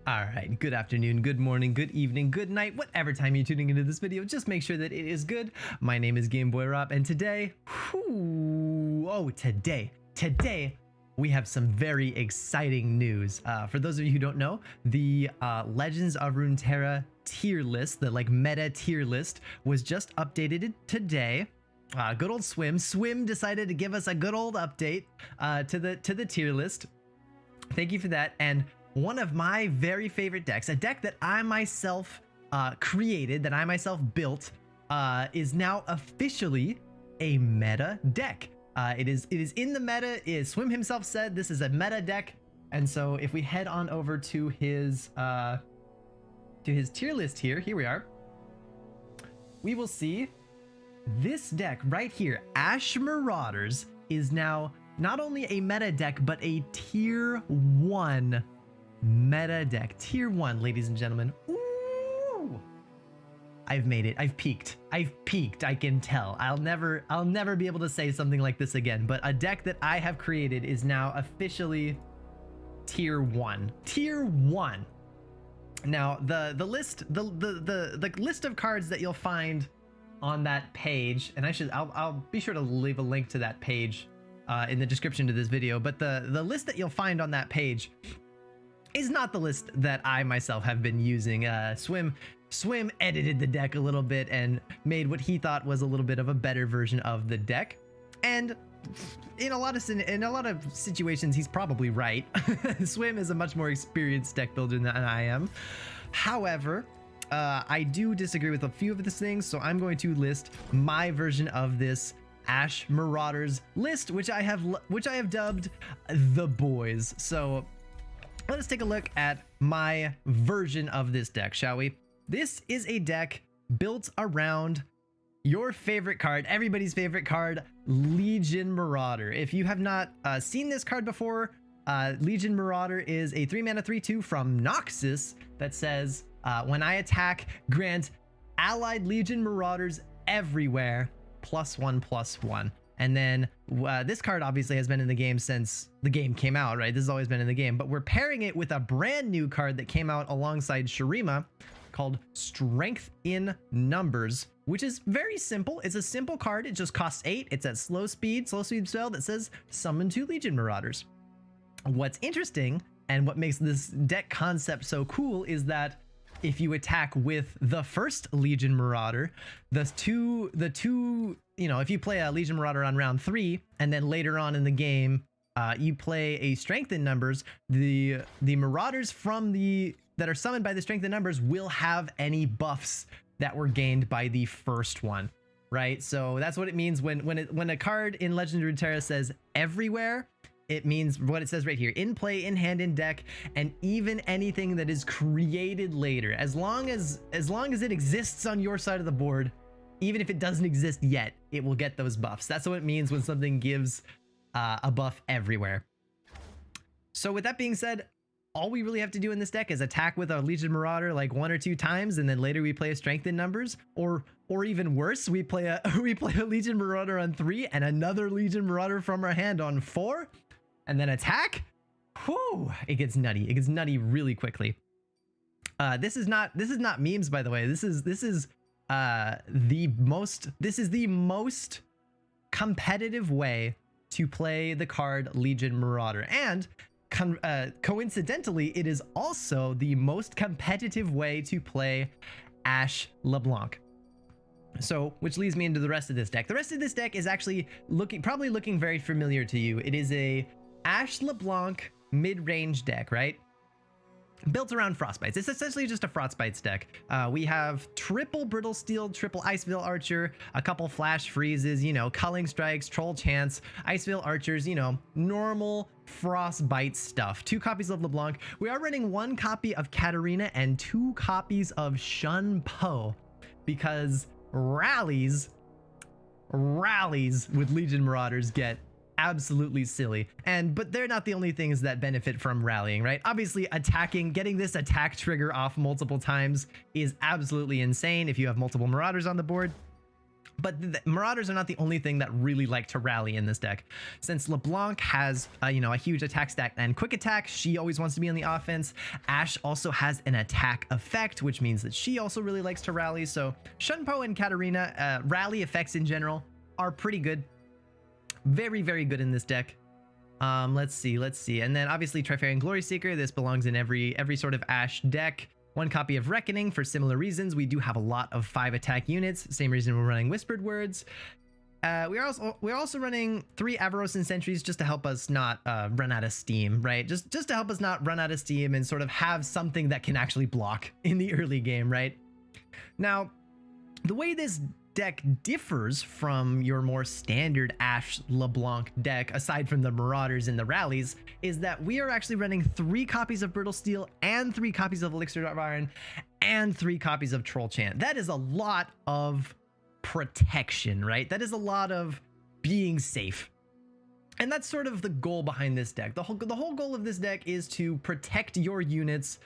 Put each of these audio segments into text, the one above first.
All right, good afternoon, good morning, good evening, good night, whatever time you're tuning into this video, just make sure that it is good. My name is Game Boy Rob, and today, today we have some very exciting news. For those of you who don't know, the Legends of Runeterra tier list, the meta tier list, was just updated today. Good old Swim decided to give us a good old update to the tier list. Thank you for that. And one of my very favorite decks, a deck that I myself created, that I myself built, is now officially a meta deck. It is in the meta. Swim himself said this is a meta deck, and so if we head on over to his tier list here we are. We will see this deck right here, Ash Marauders, is now not only a meta deck but a tier 1 meta deck. Tier 1, ladies and gentlemen. Ooh! I've made it. I've peaked. I can tell. I'll never be able to say something like this again, but a deck that I have created is now officially tier 1. Tier 1. Now, the list of cards that you'll find on that page, and I'll be sure to leave a link to that page in the description to this video, but the list that you'll find on that page is not the list that I myself have been using. Swim edited the deck a little bit and made what he thought was a little bit of a better version of the deck. And in a lot of situations, he's probably right. Swim is a much more experienced deck builder than I am. However, I do disagree with a few of these things, so I'm going to list my version of this Ash Marauders list, which I have dubbed the boys. So let us take a look at my version of this deck, shall we? This is a deck built around your favorite card, everybody's favorite card, Legion Marauder. If you have not seen this card before, Legion Marauder is a 3-mana 3/2 from Noxus that says, when I attack, grant allied Legion Marauders everywhere +1/+1. And then this card obviously has been in the game since the game came out, right? This has always been in the game, but we're pairing it with a brand new card that came out alongside Shurima called Strength in Numbers, which is very simple. It's a simple card. It just costs 8. It's at slow speed spell that says summon 2 Legion Marauders. What's interesting and what makes this deck concept so cool is that if you attack with the first Legion Marauder, if you play a Legion Marauder on round 3 and then later on in the game you play a Strength in Numbers, the Marauders that are summoned by the Strength in Numbers will have any buffs that were gained by the first one, right? So that's what it means when a card in Legend of Runeterra says everywhere. It means what it says right here: in play, in hand, in deck, and even anything that is created later. As long as it exists on your side of the board, even if it doesn't exist yet, it will get those buffs. That's what it means when something gives a buff everywhere. So with that being said, all we really have to do in this deck is attack with a Legion Marauder like 1 or 2 times, and then later we play a Strength in Numbers, or even worse, we play a Legion Marauder on 3 and another Legion Marauder from our hand on 4. And then attack. Whew, it gets nutty. It gets nutty really quickly. This is not memes, by the way. This is the most competitive way to play the card Legion Marauder, and coincidentally, it is also the most competitive way to play Ash LeBlanc. So, which leads me into the rest of this deck. The rest of this deck is actually probably looking very familiar to you. It is a Ash LeBlanc mid-range deck, right? Built around Frostbites. It's essentially just a Frostbites deck. We have triple Brittle Steel, triple Iceveil Archer, a couple Flash Freezes, Culling Strikes, Troll Chance, Iceveil Archers, normal Frostbite stuff. 2 copies of LeBlanc. We are running 1 copy of Katarina and 2 copies of Shun Po, because rallies with Legion Marauders get absolutely silly, but they're not the only things that benefit from rallying, right? Obviously, getting this attack trigger off multiple times is absolutely insane if you have multiple Marauders on the board. But the Marauders are not the only thing that really like to rally in this deck. Since LeBlanc has, a huge attack stack and quick attack, she always wants to be on the offense. Ash also has an attack effect, which means that she also really likes to rally. So Shunpo and Katarina, rally effects in general are pretty good. Very, very good in this deck. Let's see. And then obviously Trifarian Glory Seeker. This belongs in every sort of Ash deck. One copy of Reckoning for similar reasons. We do have a lot of 5 attack units. Same reason we're running Whispered Words. We're also running 3 Avarosan Sentries just to help us not run out of steam, right? Just to help us not run out of steam and sort of have something that can actually block in the early game, right? Now, the way this deck differs from your more standard Ash LeBlanc deck, aside from the Marauders and the rallies, is that we are actually running 3 copies of Brittle Steel and 3 copies of Elixir of Iron and 3 copies of Troll Chant. That is a lot of protection, right? That is a lot of being safe. And that's sort of the goal behind this deck. The whole goal of this deck is to protect your units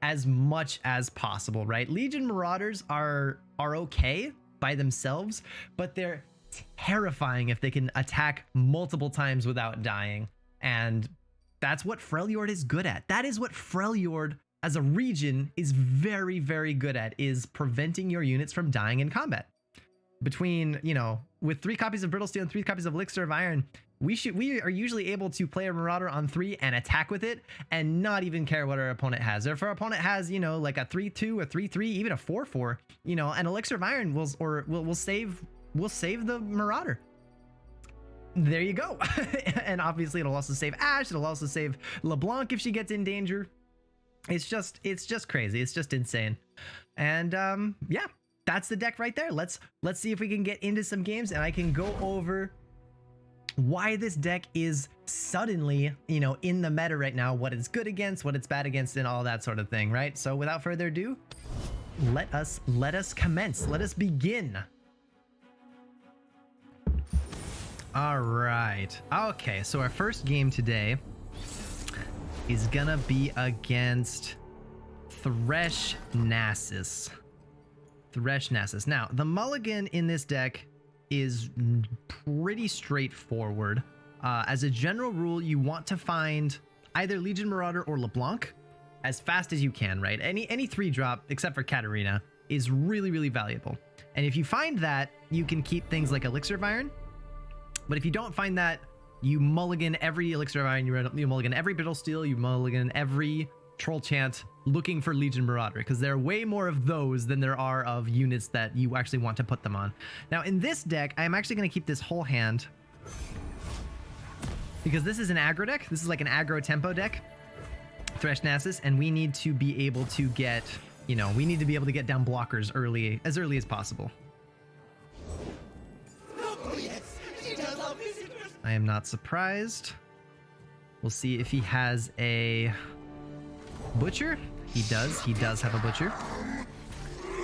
as much as possible, right? Legion Marauders are okay by themselves, but they're terrifying if they can attack multiple times without dying. And that's what Freljord is good at. That is what Freljord as a region is very, very good at, is preventing your units from dying in combat. Between, with 3 copies of Brittle Steel and 3 copies of Elixir of Iron, we are usually able to play a Marauder on 3 and attack with it and not even care what our opponent has. If our opponent has, like a 3-2, a 3-3, even a 4-4, an Elixir of Iron will save the Marauder. There you go. And obviously it'll also save Ash. It'll also save LeBlanc if she gets in danger. It's just crazy. It's just insane. And yeah, that's the deck right there. Let's see if we can get into some games and I can go over why this deck is suddenly, in the meta right now, what it's good against, what it's bad against, and all that sort of thing, right? So without further ado, let us commence. Let us begin. All right. Okay, so our first game today is gonna be against Thresh Nasus. Now, the mulligan in this deck is pretty straightforward. As a general rule, you want to find either Legion Marauder or LeBlanc as fast as you can, right? Any 3-drop, except for Katarina, is really, really valuable. And if you find that, you can keep things like Elixir of Iron. But if you don't find that, you mulligan every Elixir of Iron, you mulligan every Brittle Steel, you mulligan every Troll Chant looking for Legion Marauder, because there are way more of those than there are of units that you actually want to put them on. Now in this deck, I'm actually going to keep this whole hand because this is an aggro deck. This is like an aggro tempo deck, Thresh Nasus, and we need to be able to get, we need to be able to get down blockers as early as possible. I am not surprised. We'll see if he has a Butcher. He does have a Butcher.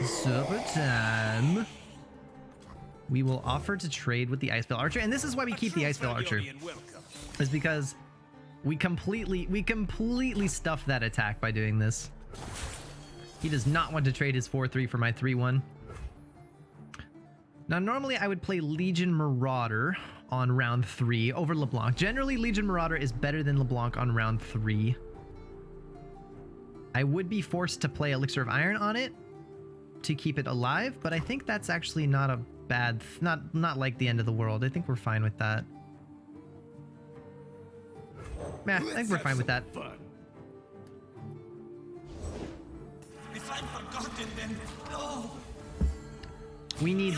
Supper time. We will offer to trade with the Icevale Archer, and this is why we keep the Icevale Archer, is because we completely stuff that attack by doing this. He does not want to trade his 4-3 for my 3-1. Now normally I would play Legion Marauder on round 3 over LeBlanc. Generally Legion Marauder is better than LeBlanc on round 3. I would be forced to play Elixir of Iron on it to keep it alive, but I think that's actually not a bad, not like the end of the world. I think we're fine with that. Yeah, I think we're fine with that. If I'm forgotten, then no. We need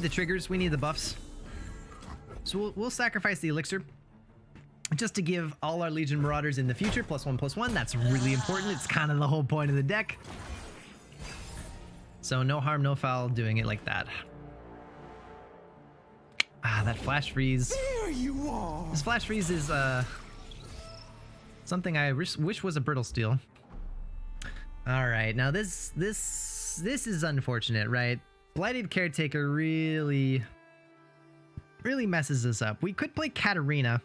the triggers. We need the buffs. So we'll sacrifice the elixir just to give all our Legion Marauders in the future +1/+1. That's really important. It's kind of the whole point of the deck. So no harm, no foul doing it like that. Ah, that flash freeze. There you are. This flash freeze is something I wish was a brittle steel. All right, now this is unfortunate, right? Blighted Caretaker really messes us up. We could play Katarina,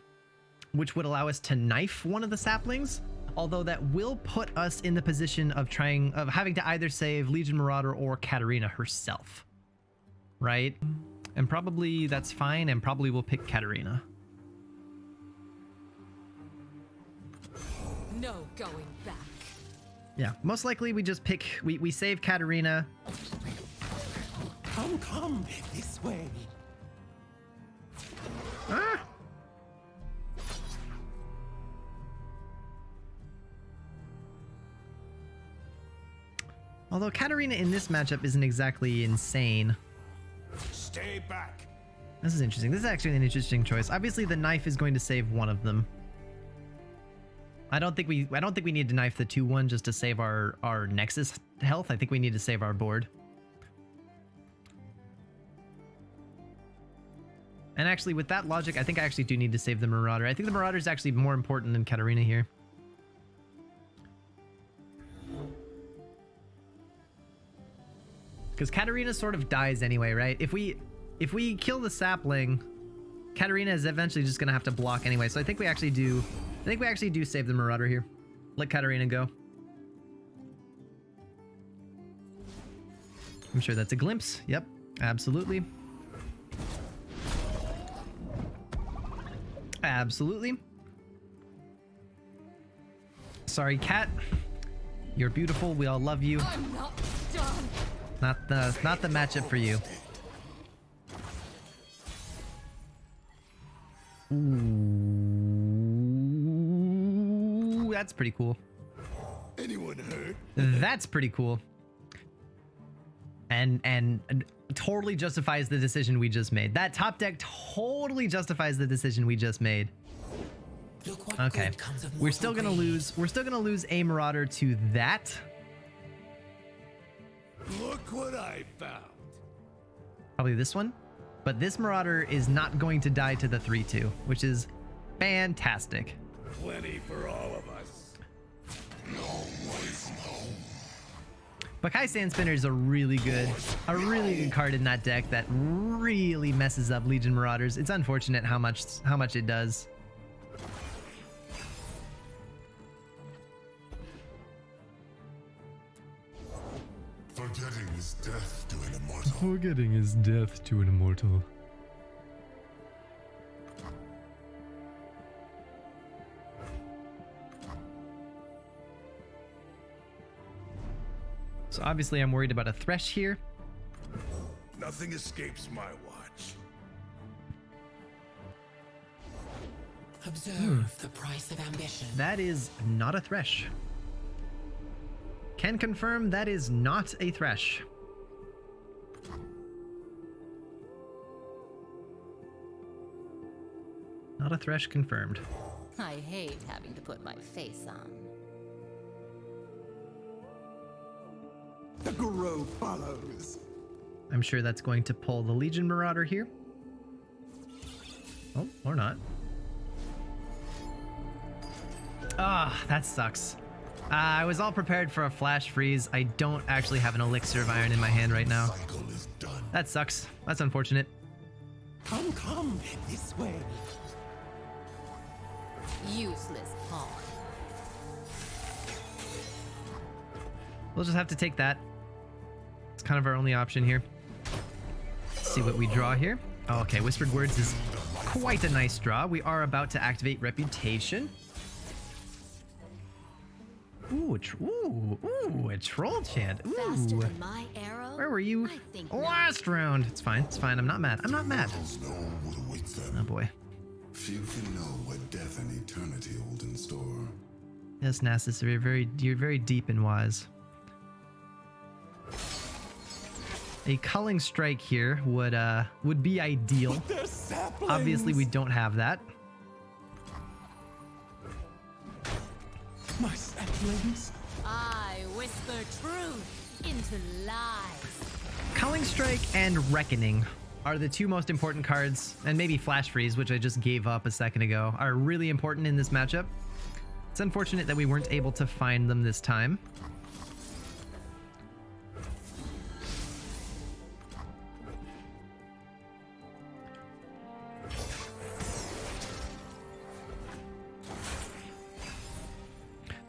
which would allow us to knife one of the saplings, although that will put us in the position of having to either save Legion Marauder or Katarina herself. right? And probably that's fine, and probably we'll pick Katarina. No going back. Yeah, most likely we just pick, we save Katarina. Come this way. Ah! Although Katarina in this matchup isn't exactly insane. Stay back. This is interesting. This is actually an interesting choice. Obviously, the knife is going to save one of them. I don't think we need to knife the 2-1 just to save our Nexus health. I think we need to save our board. And actually, with that logic, I think I actually do need to save the Marauder. I think the Marauder is actually more important than Katarina here. Because Katarina sort of dies anyway, right? If we kill the sapling, Katarina is eventually just gonna have to block anyway. So I think we actually do save the Marauder here. Let Katarina go. I'm sure that's a glimpse. Yep, absolutely. Absolutely. Sorry, Cat. You're beautiful. We all love you. I'm not done. Not the matchup for you. Ooh, that's pretty cool. Anyone hurt? That's pretty cool. And totally justifies the decision we just made. That top deck totally justifies the decision we just made. Okay, we're still gonna lose. We're still gonna lose a Marauder to that. Look what I found. Probably this one. But this Marauder is not going to die to the 3-2, which is fantastic. Plenty for all of us. No way from home. Bakai Sandspinner is a really good card in that deck that really messes up Legion Marauders. It's unfortunate how much it does. Forgetting is death to an immortal. Forgetting is death to an immortal. So obviously I'm worried about a Thresh here. Nothing escapes my watch. Observe the price of ambition. That is not a Thresh. Can confirm that is not a Thresh. Not a Thresh confirmed. I hate having to put my face on. The Guru follows. I'm sure that's going to pull the Legion Marauder here. Oh, or not. Ah, that sucks. I was all prepared for a flash freeze. I don't actually have an elixir of iron in my hand right now. Cycle is done. That sucks. That's unfortunate. Come this way. Useless pawn. We'll just have to take that. It's kind of our only option here. Let's see what we draw here. Oh, okay, Whispered Words is quite a nice draw. We are about to activate Reputation. Ooh, a troll chant. Faster Ooh. than my arrow? Where were you? I think not. Last round. It's fine. It's fine. I'm not mad. I'm not mad. Know what awaits them. Oh boy. Few can know what death and eternity hold in store. Yes, Nasus, you're very deep and wise. A culling strike here would be ideal. Obviously, we don't have that. My saplings. I whisper truth into lies. Culling Strike and Reckoning are the two most important cards, and maybe Flash Freeze, which I just gave up a second ago, are really important in this matchup. It's unfortunate that we weren't able to find them this time.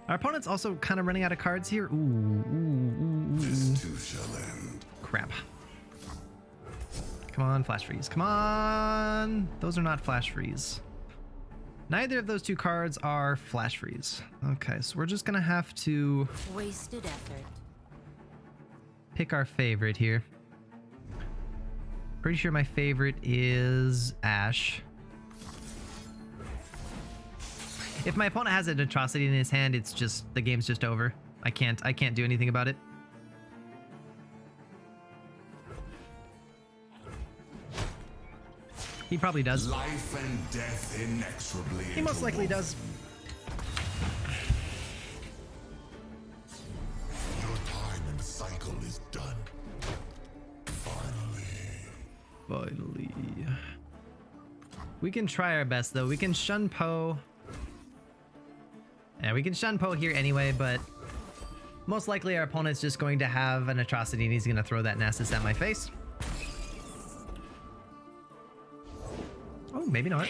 Our opponent's also kind of running out of cards here. Ooh. This too shall end. Crap. Come on, flash freeze. Come on. Those are not flash freeze. Neither of those two cards are flash freeze. Okay, so we're just gonna have to Wasted effort. pick our favorite here. Pretty sure my favorite is Ash. If my opponent has an atrocity in his hand, it's just the game's just over. I can't do anything about it. He probably does. Life and death inexorably. He most likely does. Your time and cycle is done. Finally. We can try our best though. We can shun Poe. Yeah, we can shun Poe here anyway, but most likely our opponent's just going to have an atrocity and he's going to throw that Nasus at my face. Oh, maybe not.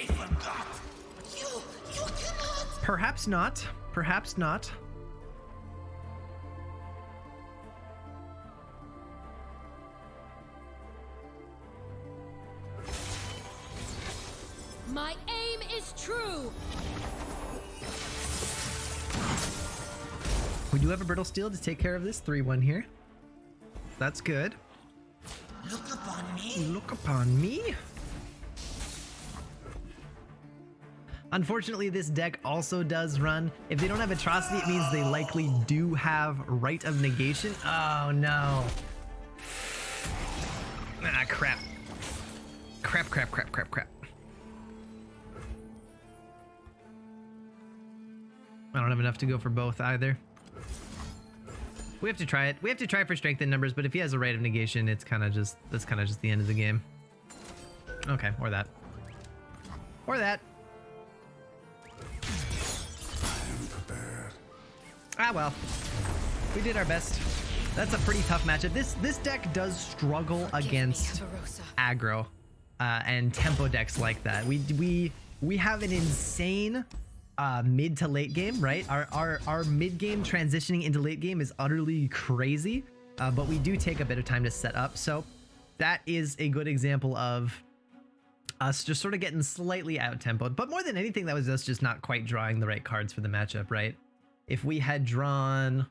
Perhaps not. Perhaps not. My aim is true. We do have a Brittle Steel to take care of this 3-1 here. That's good. Look upon me. Look upon me. Unfortunately, this deck also does run. If they don't have Atrocity, it means they likely do have Rite of Negation. Oh no. Ah, crap. Crap. I don't have enough to go for both either. We have to try it. We have to try for strength in numbers, but if he has a Rite of Negation, that's kind of just the end of the game. Okay, or that. Or that. Ah well, we did our best. That's a pretty tough matchup. This deck does struggle against aggro and tempo decks like that. We have an insane mid to late game, right? Our mid game transitioning into late game is utterly crazy, but we do take a bit of time to set up. So that is a good example of us just sort of getting slightly out tempoed. But more than anything, that was us just not quite drawing the right cards for the matchup, right? If we had drawn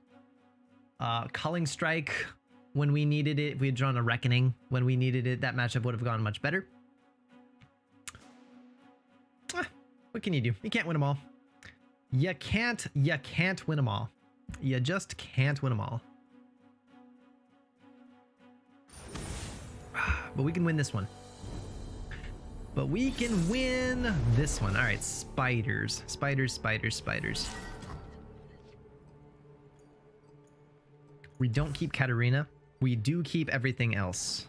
Culling Strike when we needed it, if we had drawn a Reckoning when we needed it, that matchup would have gone much better. What can you do? You can't win them all. You can't win them all. You just can't win them all. But we can win this one. But we can win this one. All right, spiders. We don't keep Katarina. We do keep everything else.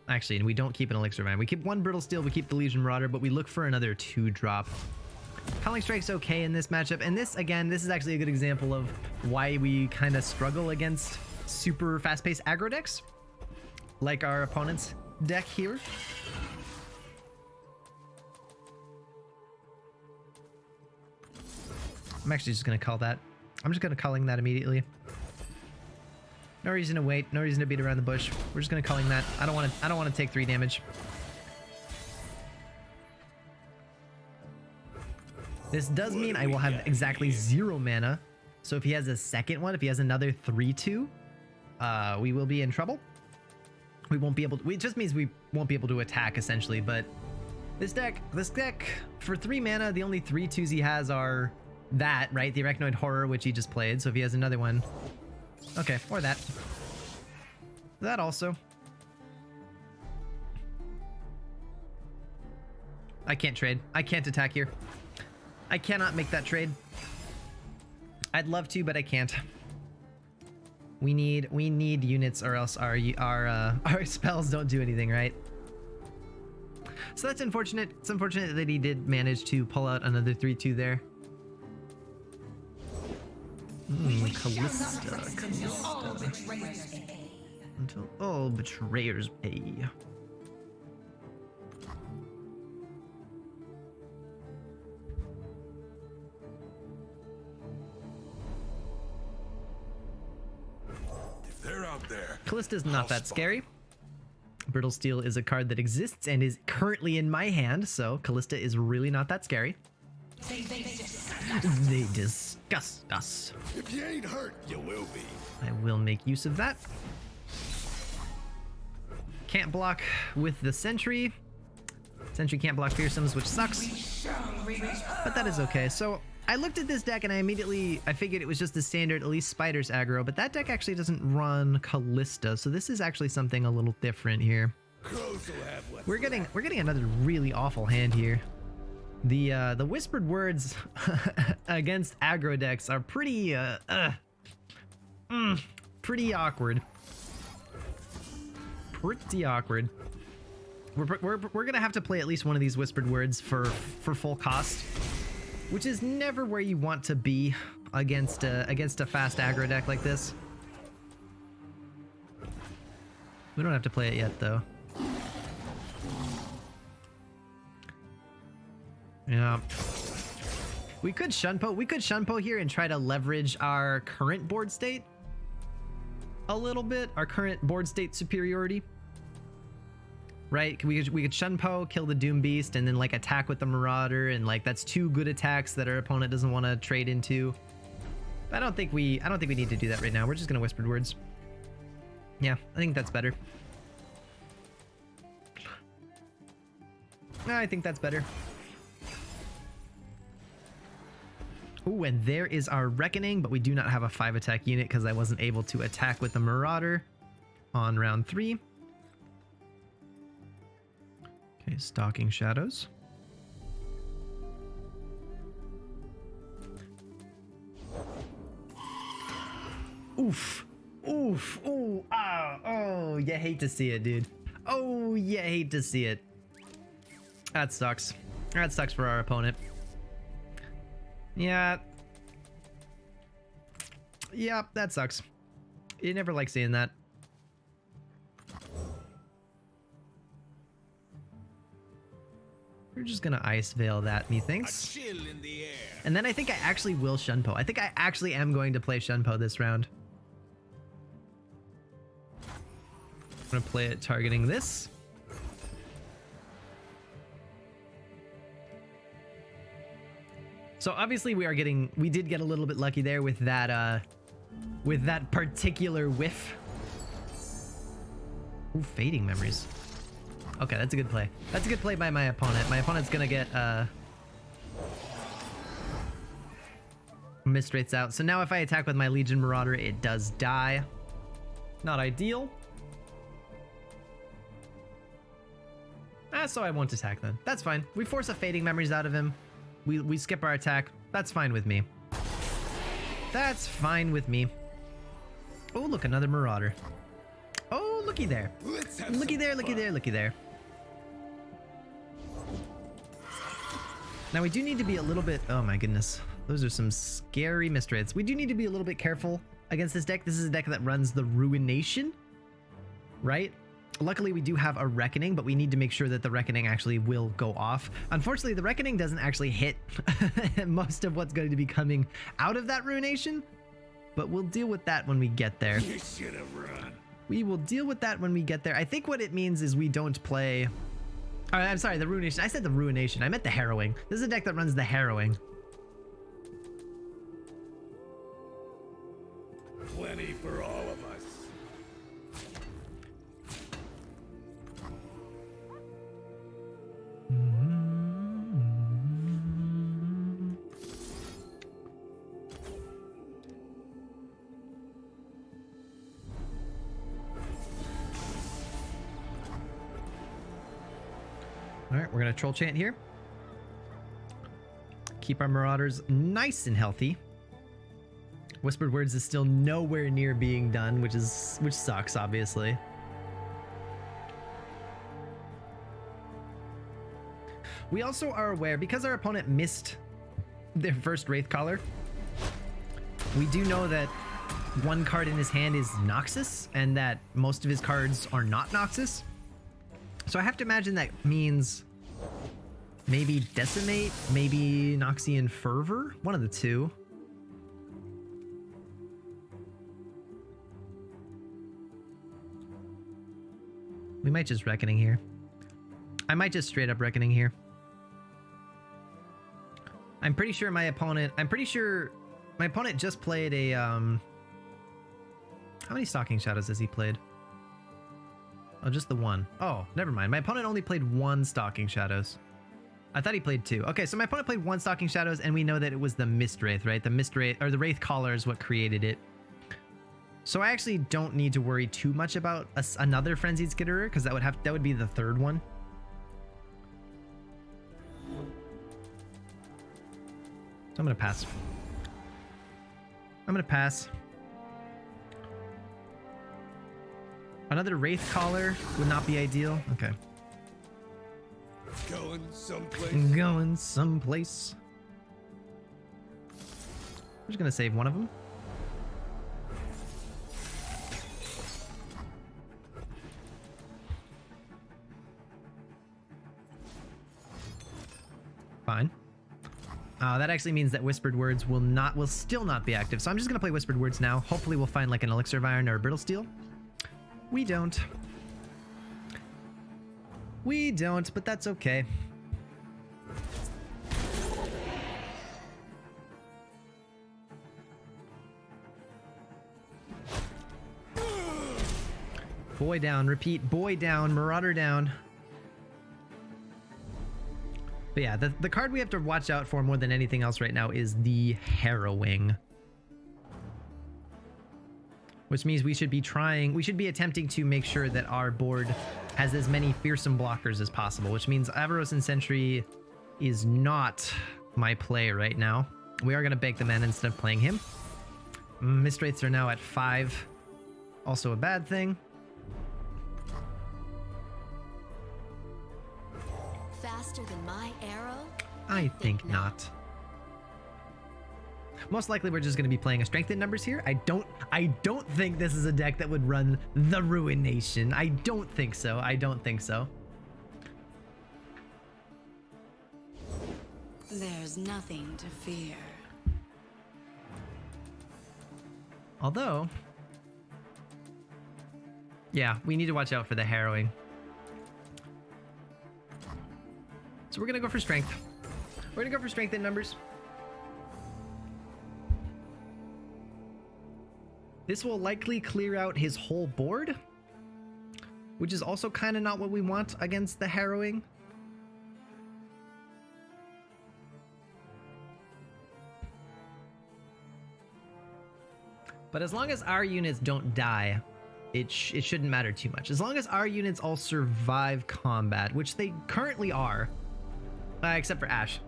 Actually, and we don't keep an Elixir Vine. We keep one Brittle Steel, we keep the Legion Marauder, but we look for another 2-drop. Culling Strike's okay in this matchup, and this, again, this is actually a good example of why we kind of struggle against super fast-paced aggro decks, like our opponent's deck here. I'm actually just going to call that. I'm just going to culling that immediately. No reason to wait. No reason to beat around the bush. We're just going to culling that. I don't want to take 3 damage. This does mean I will have exactly 0 mana. So if he has a second one, if he has another 3/2, we will be in trouble. We won't be able to, it just means we won't be able to attack essentially, but this deck for 3 mana, the only 3/2s he has are that, right? The Arachnoid Horror, which he just played. So if he has another one, okay, or that. That also. I can't trade. I can't attack here. I cannot make that trade. I'd love to, but I can't. We need units, or else our spells don't do anything, right? So that's unfortunate. It's unfortunate that he did manage to pull out another 3/2 there. Callista. Until all betrayers pay. If they're out there. Callista's not that scary. Brittle Steel is a card that exists and is currently in my hand, so Callista is really not that scary. They disgust us. If you ain't hurt, you will be. I will make use of that. Can't block with the Sentry. Sentry can't block Fearsomes, which sucks. But that is okay. So I looked at this deck and I figured it was just the standard Elise Spiders aggro, but that deck actually doesn't run Callista, so this is actually something a little different here. Crows will have what's We're getting another really awful hand here. The whispered words against aggro decks are pretty pretty awkward. Pretty awkward. We're gonna have to play at least one of these whispered words for full cost, which is never where you want to be against a fast aggro deck like this. We don't have to play it yet though. Yeah. We could Shunpo here and try to leverage our current board state a little bit, our current board state superiority. Right? We could Shunpo, kill the Doom Beast, and then like attack with the Marauder, and like that's two good attacks that our opponent doesn't want to trade into. But I don't think we need to do that right now. We're just gonna Whispered Words. Yeah, I think that's better. I think that's better. Ooh, and there is our Reckoning, but we do not have a 5 attack unit because I wasn't able to attack with the Marauder on round 3. Okay, Stalking Shadows. Oof. Oof. Ooh. Ah. Oh, you hate to see it, dude. Oh, you hate to see it. That sucks. That sucks for our opponent. Yeah. Yeah, that sucks. You never like seeing that. We're just gonna Ice Veil that, methinks. And then I think I actually will Shunpo. I think I actually am going to play Shunpo this round. I'm gonna play it targeting this. So obviously we did get a little bit lucky there with that particular whiff. Ooh, Fading Memories. Okay, that's a good play. That's a good play by my opponent. My opponent's gonna get Mistrates out. So now if I attack with my Legion Marauder, it does die. Not ideal. So I won't attack then. That's fine. We force a Fading Memories out of him. We skip our attack. That's fine with me. That's fine with me. Oh, look, another Marauder. Oh, looky there. Looky there, looky there, looky there. Now we do need to be a little bit... Oh my goodness. Those are some scary Mistrates. We do need to be a little bit careful against this deck. This is a deck that runs the Ruination, right? Luckily, we do have a Reckoning, but we need to make sure that the Reckoning actually will go off. Unfortunately, the Reckoning doesn't actually hit most of what's going to be coming out of that Ruination, but we'll deal with that when we get there. You should have run. We will deal with that when we get there. I think what it means is we don't play... I'm sorry, the Ruination. I said the Ruination. I meant the Harrowing. This is a deck that runs the Harrowing. Plenty for all of us. All right, we're gonna Troll Chant here. Keep our Marauders nice and healthy. Whispered Words is still nowhere near being done, which sucks, obviously. We also are aware, because our opponent missed their first Wraithcaller, we do know that one card in his hand is Noxus, and that most of his cards are not Noxus. So I have to imagine that means maybe Decimate, maybe Noxian Fervor, one of the two. might just Reckoning here. I might just straight up Reckoning here. I'm pretty sure my opponent just played a, how many Stalking Shadows has he played? Oh, just the one. Oh, never mind. My opponent only played one Stalking Shadows. I thought he played two. Okay, so my opponent played one Stalking Shadows, and we know that it was the Mist Wraith, right? The Mist Wraith, or the Wraith Caller is what created it. So I actually don't need to worry too much about another Frenzied Skitterer, because that would be the third one. So I'm gonna pass. I'm gonna pass. Another Wraith Caller would not be ideal. Okay. Going someplace. Going someplace. I'm just gonna save one of them. Fine. That actually means that Whispered Words will still not be active. So I'm just gonna play Whispered Words now. Hopefully we'll find like an Elixir of Iron or a Brittle Steel. We don't. We don't, but that's okay. Boy down, repeat, boy down, Marauder down. But yeah, the card we have to watch out for more than anything else right now is the Harrowing. Which means we should be attempting to make sure that our board has as many fearsome blockers as possible, which means Avaros and Sentry is not my play right now. We are going to bake the mana instead of playing him. Mist Wraiths are now at 5. Also a bad thing. Faster than my arrow? I think not. Most likely we're just going to be playing a strengthened numbers here. I don't think this is a deck that would run the Ruination. I don't think so. I don't think so. There's nothing to fear. Although, yeah, we need to watch out for the Harrowing. So we're going to go for strength. We're going to go for strength in numbers. This will likely clear out his whole board, which is also kind of not what we want against the Harrowing. But as long as our units don't die, it shouldn't matter too much. As long as our units all survive combat, which they currently are, except for Ash.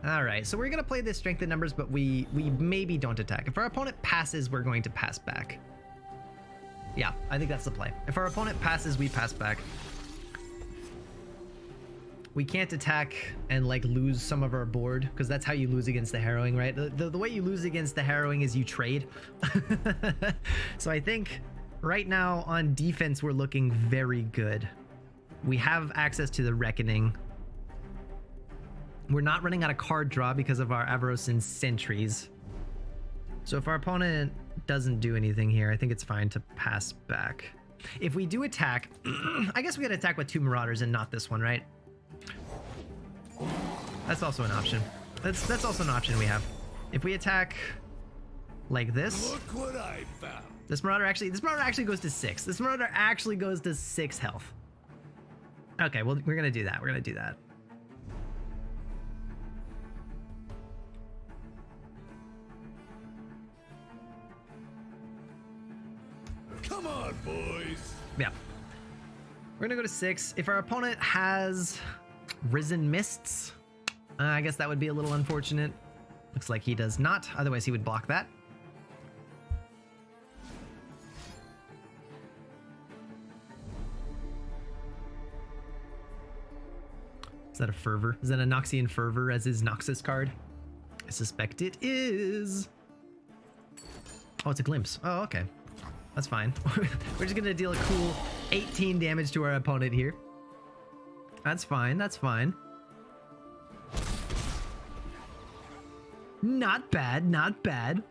All right, so we're gonna play this strength in numbers, but we maybe don't attack. If our opponent passes, we're going to pass back. Yeah, I think that's the play. If our opponent passes, we pass back. We can't attack and like lose some of our board, because that's how you lose against the Harrowing, right? The way you lose against the Harrowing is you trade. So I think right now on defense, we're looking very good. We have access to the Reckoning. We're not running out of card draw because of our Avaros and Sentries. So if our opponent doesn't do anything here, I think it's fine to pass back. If we do attack, I guess we gotta attack with 2 Marauders and not this one, right? That's also an option. That's also an option we have. If we attack like this, Look what I found. this Marauder actually goes to 6. This Marauder actually goes to 6 health. Okay, well, we're gonna do that. We're gonna do that. Come on, boys. Yeah. We're gonna go to 6. If our opponent has Risen Mists, I guess that would be a little unfortunate. Looks like he does not, otherwise he would block that. Is that a Fervor? Is that a Noxian Fervor as his Noxus card? I suspect it is. Oh, it's a Glimpse. Oh, okay. That's fine. We're just gonna deal a cool 18 damage to our opponent here. That's fine, that's fine. Not bad, not bad.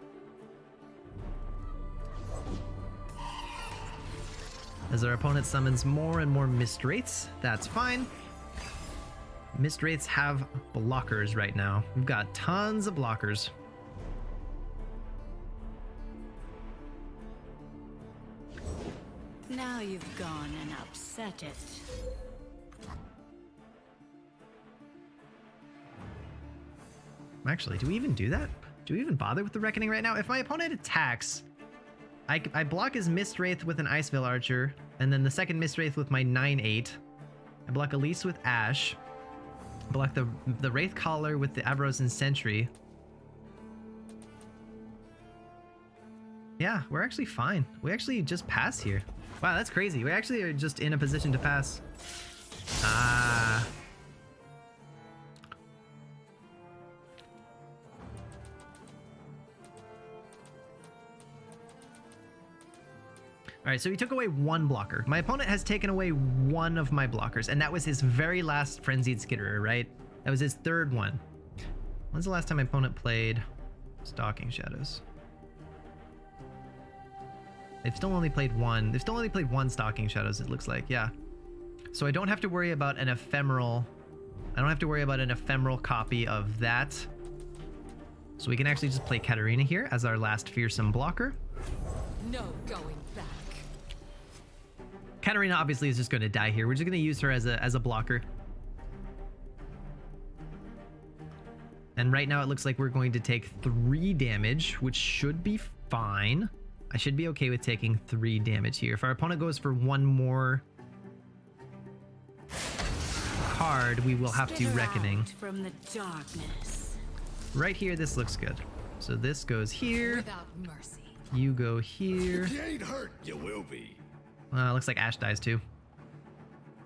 As our opponent summons more and more Mist Wraiths, that's fine. Mist Wraiths have blockers right now. We've got tons of blockers. Now you've gone and upset it. Actually, do we even do that? Do we even bother with the Reckoning right now? If my opponent attacks, I block his Mist Wraith with an Ice Veil Archer, and then the second Mist Wraith with my 9/8. I block Elise with Ash. Block the Wraith Collar with the Avarosan Sentry. Yeah, we're actually fine. We actually just pass here. Wow, that's crazy. We actually are just in a position to pass. Ah. All right, so he took away one blocker. My opponent has taken away one of my blockers, and that was his very last Frenzied Skitterer, right? That was his third one. When's the last time my opponent played Stalking Shadows? They've still only played one. They've still only played one Stalking Shadows, it looks like, yeah. So I don't have to worry about an ephemeral... I don't have to worry about an ephemeral copy of that. So we can actually just play Katarina here as our last fearsome blocker. No going back. Katarina obviously is just going to die here. We're just going to use her as a blocker. And right now it looks like we're going to take 3 damage, which should be fine. I should be okay with taking 3 damage here. If our opponent goes for one more card, we will have to Reckoning. From the darkness. Right here, this looks good. So this goes here. Without mercy. You go here. If you ain't hurt, you will be. Looks like Ash dies too.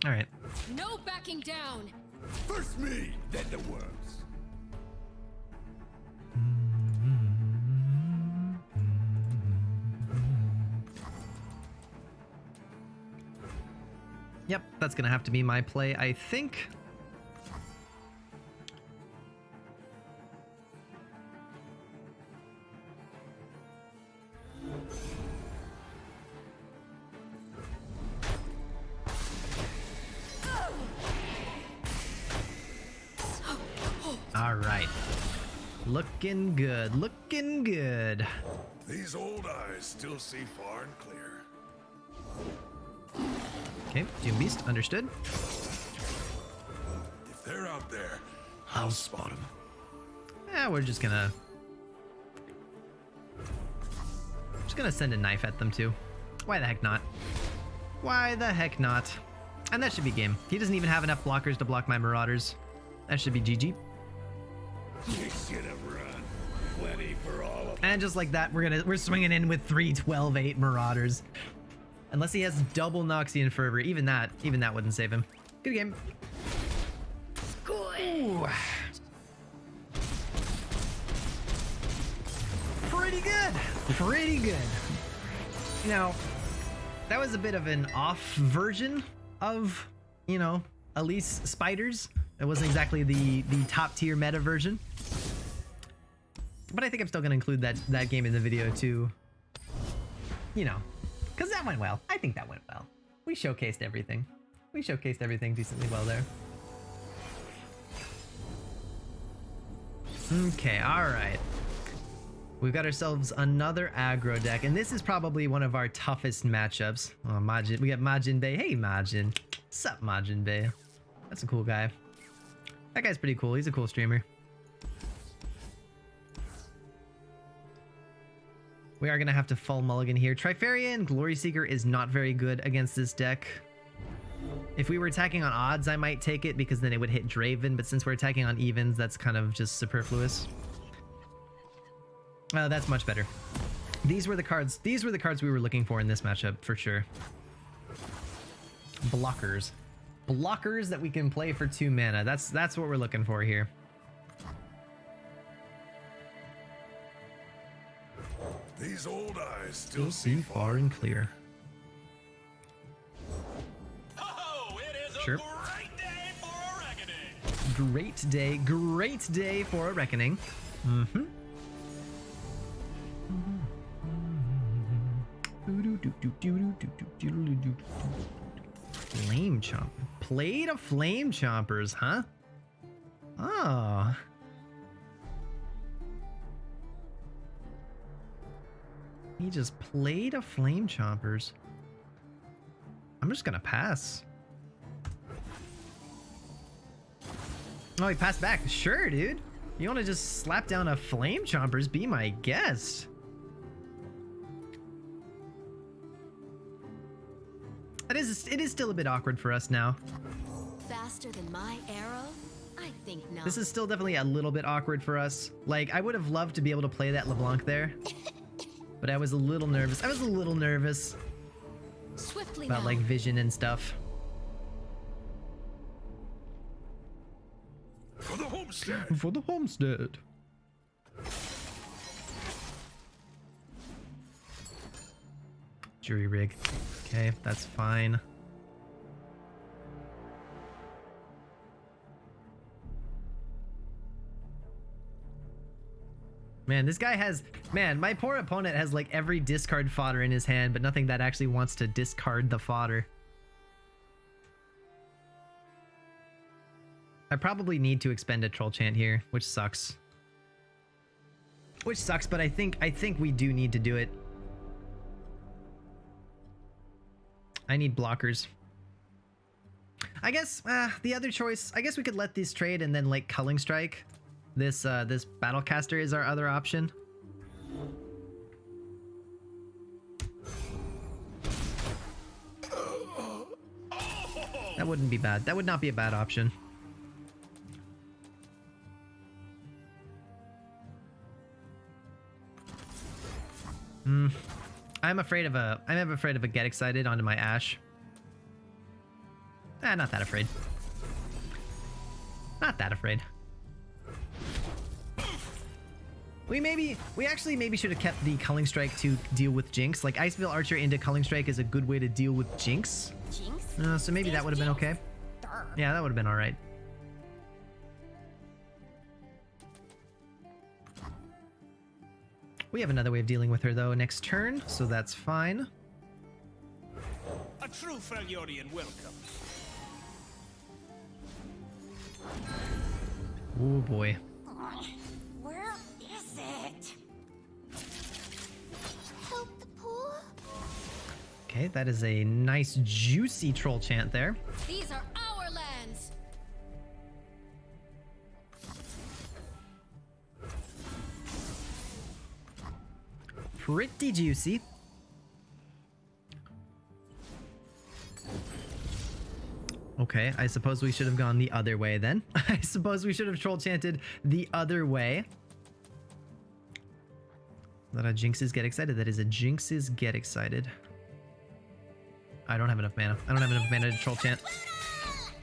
All right. No backing down. First me, then the worms. Yep, that's gonna have to be my play, I think. All right. Looking good, looking good. These old eyes still see far and clear. Okay, Doom Beast, understood. If they're out there, I'll spot them. Yeah, we're just gonna send a knife at them too. Why the heck not? Why the heck not? And that should be game. He doesn't even have enough blockers to block my Marauders. That should be GG. You should have run. Plenty for all of And just like that, we're swinging in with 3 12/8 Marauders. Unless he has double Noxian Fervor, even that wouldn't save him. Good game. Ooh. Pretty good. Pretty good. Now, that was a bit of an off version of, you know, Elise Spiders. It wasn't exactly the top tier meta version. But I think I'm still going to include that game in the video too. You know, because that went well. I think that went well. We showcased everything. We showcased everything decently well there. Okay, alright. We've got ourselves another aggro deck, and this is probably one of our toughest matchups. Oh, Majin. We got Majin Bey. Hey, Majin. Sup, Majin Bey. That's a cool guy. That guy's pretty cool. He's a cool streamer. We are going to have to full mulligan here. Trifaria and Glory Seeker is not very good against this deck. If we were attacking on odds, I might take it because then it would hit Draven, but since we're attacking on evens, that's kind of just superfluous. That's much better. These were the cards we were looking for in this matchup, for sure. Blockers. Blockers that we can play for 2 mana. That's what we're looking for here. them. These old eyes still see far and clear. Oh, it is Sure. a great day for a reckoning. Great day for a reckoning. Mm-hmm. Flame chomp. Plate of flame chompers, huh? Oh. He just played a flame chompers. I'm just gonna pass. Oh, he passed back. Sure, dude. You wanna just slap down a flame chompers? Be my guest. It is still a bit awkward for us now. Faster than my arrow? I think not. This is still definitely a little bit awkward for us. Like, I would have loved to be able to play that LeBlanc there. But I was a little nervous. Swiftly About now. like vision and stuff. For the homestead. For the homestead. Jury rig. Okay, that's fine. Man, this guy has... Man, my poor opponent has like every discard fodder in his hand, but nothing that actually wants to discard the fodder. I probably need to expend a troll chant here, which sucks. Which sucks, but I think we do need to do it. I need blockers. I guess the other choice, I guess we could let this trade and then like Culling Strike. This Battlecaster is our other option. That wouldn't be bad. That would not be a bad option. I'm afraid of a get excited onto my Ash. Not that afraid. Not that afraid. We actually maybe should have kept the Culling Strike to deal with Jinx. Like Iceveil Archer into Culling Strike is a good way to deal with Jinx. Jinx? So maybe that would have been okay. Yeah, that would have been all right. We have another way of dealing with her though next turn, so that's fine. A true Freljordian welcome. Oh boy. Where is it? Help the poor. Okay, that is a nice juicy troll chant there. These are our lands. Pretty juicy. Okay, I suppose we should have gone the other way then. I suppose we should have troll chanted the other way. That a Jinxes get excited. That is a Jinxes get excited. I don't have enough mana. I don't have enough mana to troll chant.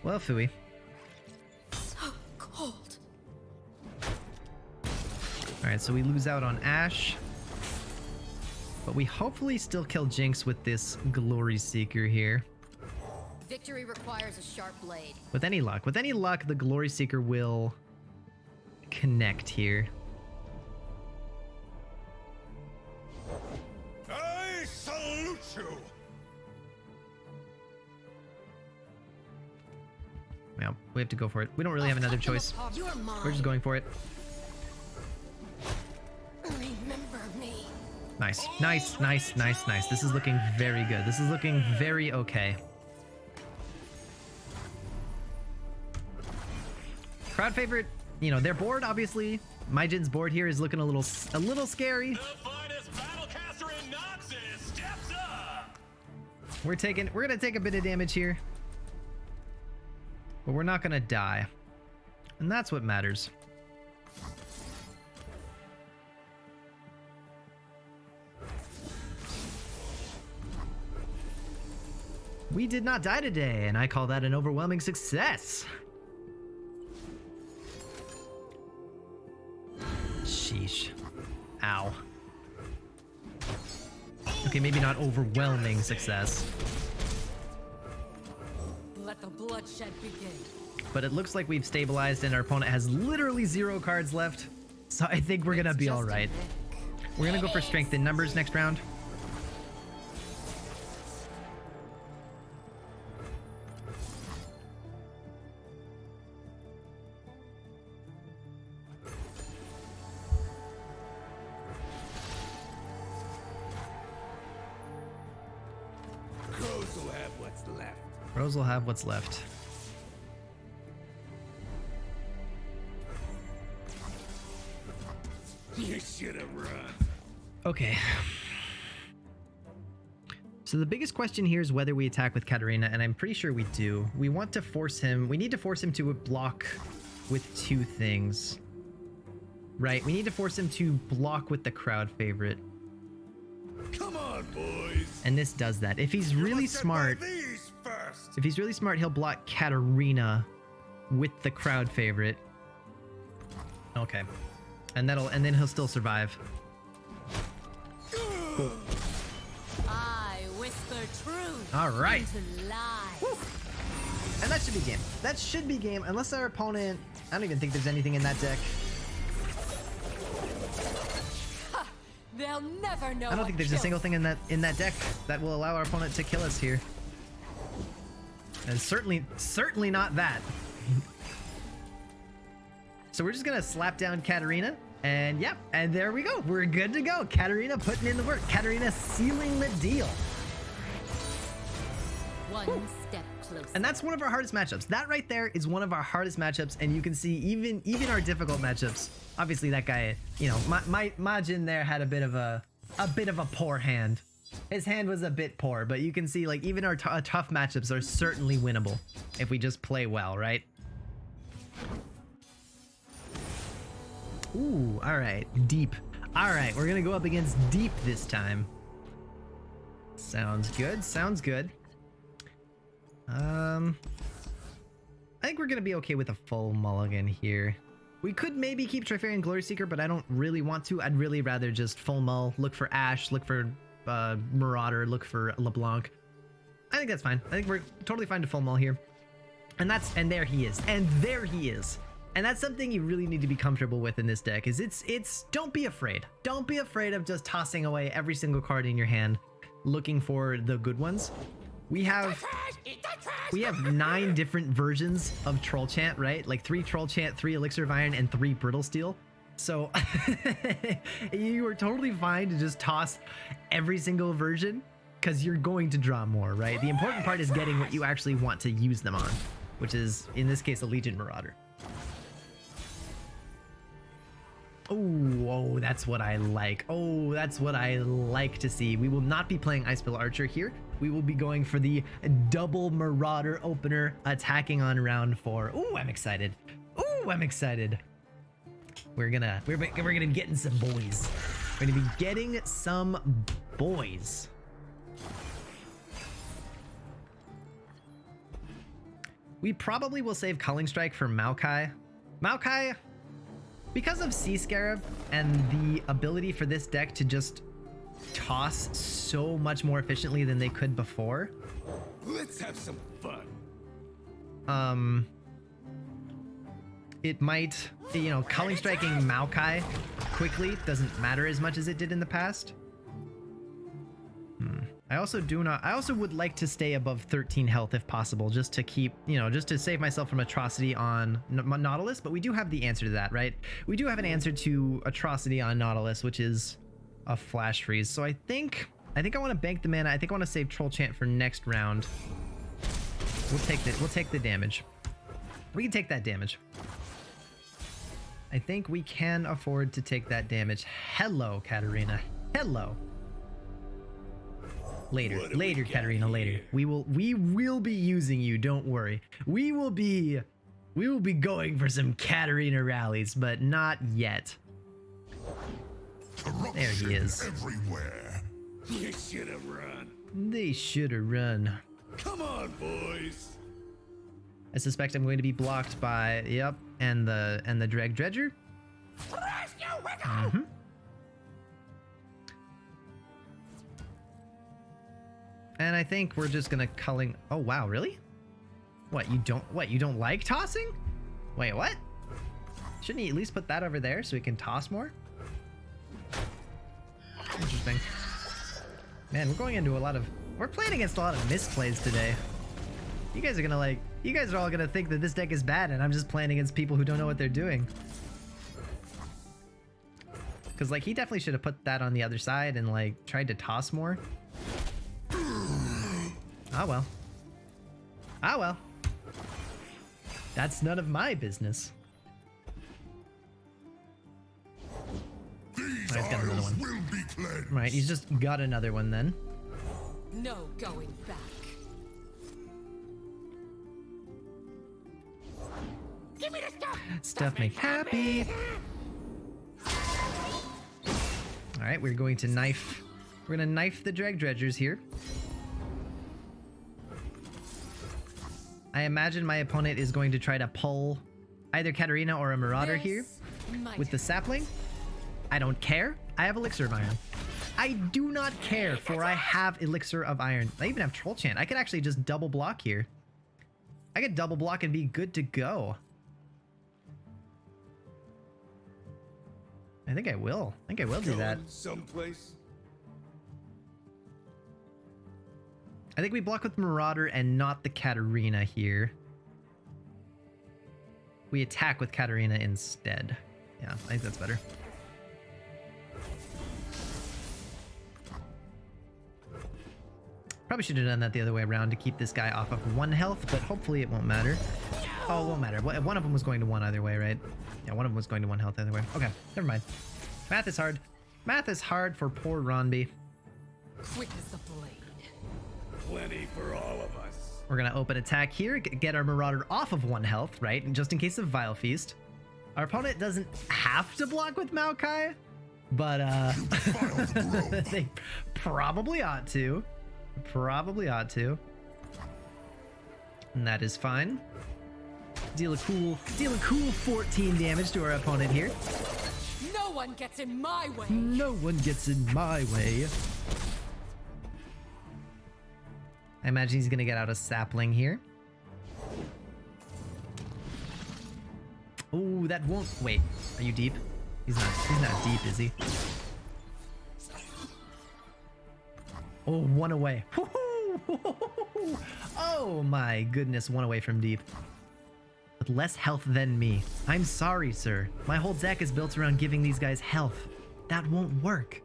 Well, phooey. So cold. Alright, so we lose out on Ashe. But we hopefully still kill Jinx with this Glory Seeker here. Victory requires a sharp blade. With any luck, the Glory Seeker will connect here. I salute you. Yeah, we have to go for it. We don't really have another choice. You're mine. We're just going for it. Remember me. Nice, nice, nice, nice, nice. This is looking very good. This is looking very okay. Crowd favorite, you know, their board obviously. Majin's board here is looking a little scary. The finest battlecaster in Noxus steps up. We're gonna take a bit of damage here. But we're not gonna die. And that's what matters. We did not die today, and I call that an overwhelming success. Sheesh. Ow. Okay, maybe not overwhelming success. Let the bloodshed begin. But it looks like we've stabilized and our opponent has literally 0 cards left. So I think we're gonna be alright. We're gonna go for strength in numbers next round. Rose will have what's left. You should have run. Okay. So the biggest question here is whether we attack with Katarina, and I'm pretty sure we do. We want to force him. We need to force him to block with two things. Right, we need to force him to block with the crowd favorite. Come on, boys. And this does that. If he's really Let's get by smart, these first. if he's really smart, he'll block Katarina with the crowd favorite. Okay. And then he'll still survive. Cool. I whisper truth. All right. Into lies. Woo. And that should be game. That should be game, unless our opponent... I don't even think there's anything in that deck. They'll never know. I don't think there's a single thing in that deck that will allow our opponent to kill us here. And certainly not that. So we're just gonna slap down Katarina, and yep, and there we go. We're good to go. Katarina putting in the work. Katarina sealing the deal. One step closer. And that's one of our hardest matchups. That right there is one of our hardest matchups, and you can see even our difficult matchups. Obviously, that guy, you know, Majin there had a bit of a poor hand. His hand was a bit poor, but you can see like even our tough matchups are certainly winnable if we just play well, right? Ooh, all right, deep. All right, we're gonna go up against deep this time. Sounds good. Sounds good. I think we're gonna be okay with a full mulligan here. We could maybe keep Trifarian Glory Seeker, but I don't really want to. I'd really rather just full mull, look for Ash, look for Marauder, look for LeBlanc. I think that's fine. I think we're totally fine to full mull here. And there he is. And there he is. And that's something you really need to be comfortable with in this deck is it's don't be afraid. Don't be afraid of just tossing away every single card in your hand, looking for the good ones. We have 9 different versions of Troll Chant, right? Like 3 Troll Chant, 3 Elixir of Iron, and 3 Brittle Steel. So you are totally fine to just toss every single version because you're going to draw more, right? The important part is getting what you actually want to use them on, which is, in this case, a Legion Marauder. Oh, that's what I like. Oh, that's what I like to see. We will not be playing Icebill Archer here. We will be going for the double Marauder opener, attacking on round 4. Ooh, I'm excited. Ooh, I'm excited. We're gonna be getting some boys. We're gonna be getting some boys. We probably will save Culling Strike for Maokai. Maokai, because of Sea Scarab and the ability for this deck to just toss so much more efficiently than they could before. Let's have some fun. It might, you know, Culling Striking Maokai quickly doesn't matter as much as it did in the past. I also would like to stay above 13 health if possible, just to keep, you know, just to save myself from Atrocity on Nautilus, but we do have the answer to that, right? We do have an answer to Atrocity on Nautilus, which is a Flash Freeze. So I think I want to bank the mana. I think I want to save Troll Chant for next round. We'll take the damage. We can take that damage. I think we can afford to take that damage. Hello, Katarina. Hello. Later, Katarina, later. We will be using you, don't worry. We will be going for some Katarina rallies, but not yet. There he is. Everywhere. You should have run. They should have run. Come on, boys. I suspect I'm going to be blocked by, yep, and the Dreg Dredger. Mm-hmm. And I think we're just gonna culling. Oh wow, really? What, you don't like tossing? Wait, what? Shouldn't he at least put that over there so he can toss more? Interesting. Man, we're playing against a lot of misplays today. You guys are all gonna think that this deck is bad and I'm just playing against people who don't know what they're doing. Cause like he definitely should have put that on the other side and like tried to toss more. Oh well. Ah, well. That's none of my business. These I've got another isles one. will be cleansed. Right, he's just got another one then. No going back. Give me the stuff. Stuff make happy. All right, we're going to knife. We're gonna knife the drag dredgers here. I imagine my opponent is going to try to pull either Katarina or a Marauder here with the sapling. I don't care. I have Elixir of Iron. I do not care, for I have Elixir of Iron. I even have Troll Chant. I could actually just double block here. I could double block and be good to go. I think I will. I think I will do that. Going someplace. I think we block with Marauder and not the Katarina here. We attack with Katarina instead. Yeah, I think that's better. Probably should have done that the other way around to keep this guy off of 1 health, but hopefully it won't matter. Oh, it won't matter. One of them was going to 1 either way, right? Yeah, one of them was going to 1 health either way. Okay, never mind. Math is hard. Math is hard for poor Ronby. Quick as the blade. Plenty for all of us. We're gonna open attack here, get our Marauder off of 1 health, right? Just in case of Vile Feast. Our opponent doesn't have to block with Maokai, but they probably ought to. Probably ought to. And that is fine. Deal a cool 14 damage to our opponent here. No one gets in my way. No one gets in my way. I imagine he's gonna get out a sapling here. Oh, that won't. Wait, are you deep? He's not deep, is he? Oh, 1 away. Oh my goodness, 1 away from deep. With less health than me. I'm sorry, sir. My whole deck is built around giving these guys health. That won't work.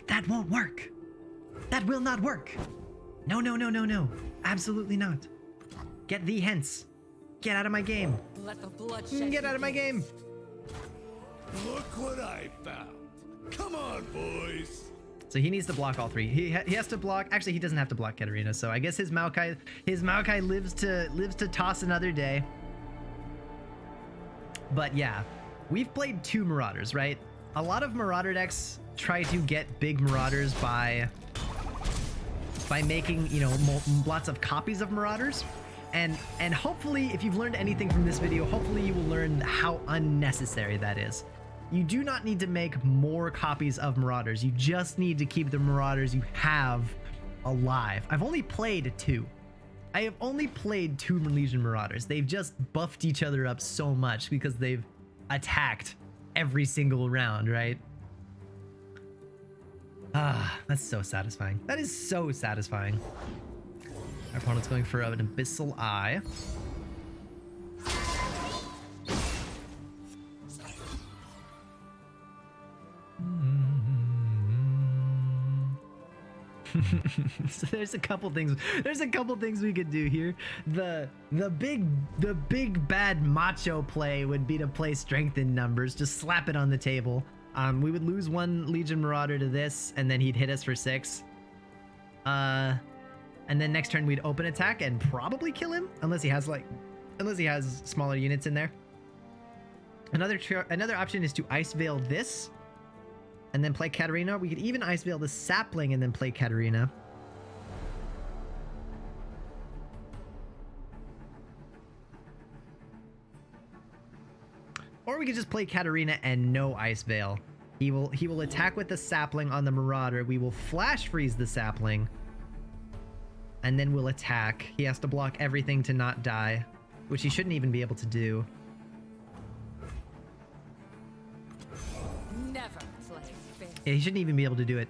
That won't work. That will not work. No, no, no, no, no. Absolutely not. Get thee hence. Get out of my game. Let the bloodshed Get out of my game. Look what I found. Come on, boys. So he needs to block all 3. He has to block. Actually, he doesn't have to block Katarina. So I guess his Maokai lives to toss another day. But yeah, we've played 2 Marauders, right? A lot of Marauder decks try to get big Marauders by making, you know, lots of copies of Marauders. And hopefully, if you've learned anything from this video, hopefully you will learn how unnecessary that is. You do not need to make more copies of Marauders. You just need to keep the Marauders you have alive. I've only played 2. I have only played 2 Legion Marauders. They've just buffed each other up so much because they've attacked every single round, right? Ah, that's so satisfying. That is so satisfying. Our opponent's going for an Abyssal Eye. So there's a couple things we could do here. The big bad macho play would be to play strength in numbers, just slap it on the table. We would lose 1 Legion Marauder to this, and then he'd hit us for 6. And then next turn we'd open attack and probably kill him, unless he has smaller units in there. Another option is to Ice Veil this, and then play Katarina. We could even Ice Veil the sapling and then play Katarina. Or we could just play Katarina and no Ice Veil. He will attack with the sapling on the Marauder. We will flash freeze the sapling. And then we'll attack. He has to block everything to not die, which he shouldn't even be able to do. Never play fair. Yeah, he shouldn't even be able to do it.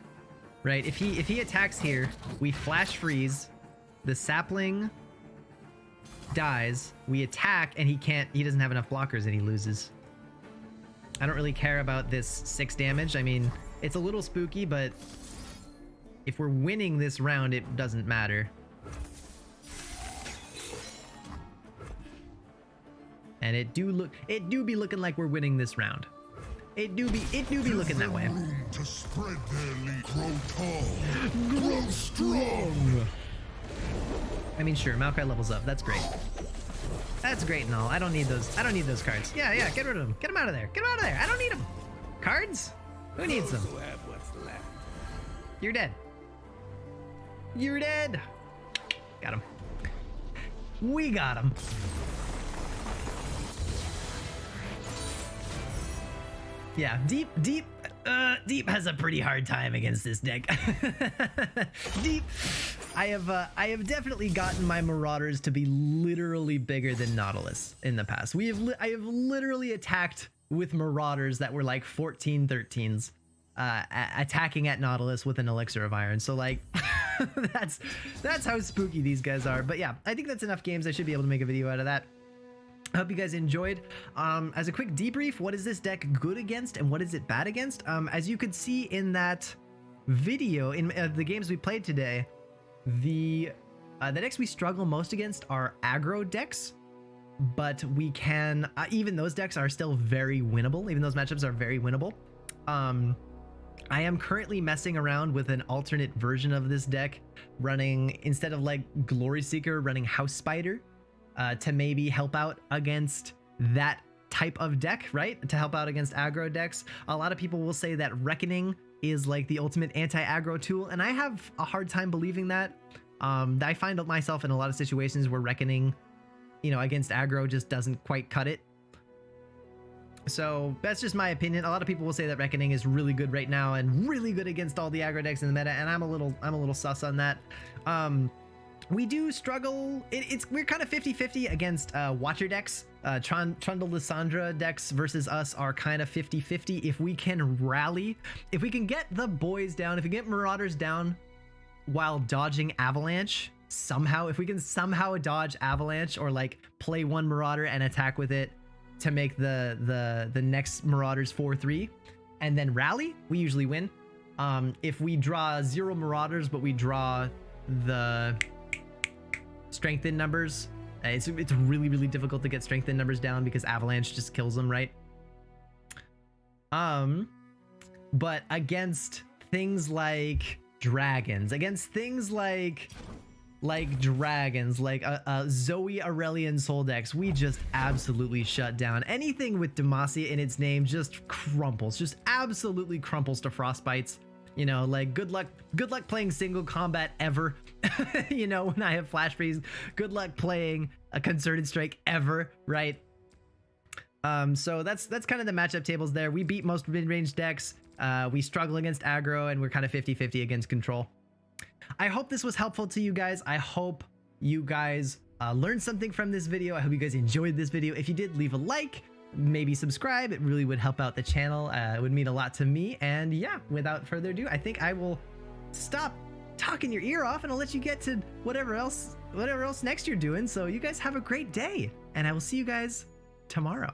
Right? If he attacks here, we flash freeze, the sapling dies, we attack, and he doesn't have enough blockers and he loses. I don't really care about this 6 damage. I mean, it's a little spooky, but if we're winning this round, it doesn't matter. and it do be looking like we're winning this round. It do be looking that way. Room to spread their lead. Grow tall. Grow strong. I mean, sure, Maokai levels up. That's great. That's great and all. I don't need those. I don't need those cards. Yeah, get rid of them. Get them out of there. Get them out of there. I don't need them. Cards? Who needs them? Who have what's left. You're dead. You're dead. Got him. We got him. Yeah, Deep has a pretty hard time against this deck. Deep, I have definitely gotten my Marauders to be literally bigger than Nautilus in the past. I have literally attacked with Marauders that were like 14, 13s, attacking at Nautilus with an Elixir of Iron. So like, that's how spooky these guys are. But yeah, I think that's enough games. I should be able to make a video out of that. I hope you guys enjoyed. As a quick debrief, what is this deck good against and what is it bad against? As you could see in that video, in the games we played today, the decks we struggle most against are aggro decks, but we can, even those decks are still very winnable. Even those matchups are very winnable. I am currently messing around with an alternate version of this deck, running, instead of like Glory Seeker, running House Spider. To maybe help out against that type of deck, right? To help out against aggro decks. A lot of people will say that Reckoning is like the ultimate anti-aggro tool, and I have a hard time believing that. I find myself in a lot of situations where Reckoning, you know, against aggro just doesn't quite cut it. So that's just my opinion. A lot of people will say that Reckoning is really good right now and really good against all the aggro decks in the meta, and I'm a little sus on that. We do struggle. We're kind of 50-50 against Watcher decks. Trundle Lysandra decks versus us are kind of 50-50. If we can rally, if we can get the boys down, if we get Marauders down while dodging Avalanche somehow, if we can somehow dodge Avalanche or like play one Marauder and attack with it to make the next Marauders 4-3 and then rally, we usually win. If we draw 0 Marauders but we draw the strengthened numbers, it's really difficult to get strengthened numbers down because Avalanche just kills them, right? But against things like dragons, against things like dragons, like Zoe Aurelian Soul decks, we just absolutely shut down. Anything with Demacia in its name just crumples, just absolutely crumples to frostbites. You know, like good luck playing single combat ever. You know, when I have Flash Freeze, good luck playing a Concerted Strike ever, right? So that's kind of the matchup tables there. We beat most mid-range decks. We struggle against aggro, and we're kind of 50-50 against control. I hope this was helpful to you guys. I hope you guys learned something from this video. I hope you guys enjoyed this video. If you did, leave a like. Maybe subscribe. It really would help out the channel. It would mean a lot to me. And yeah, without further ado, I think I will stop talking your ear off and I'll let you get to whatever else next you're doing. So you guys have a great day and I will see you guys tomorrow.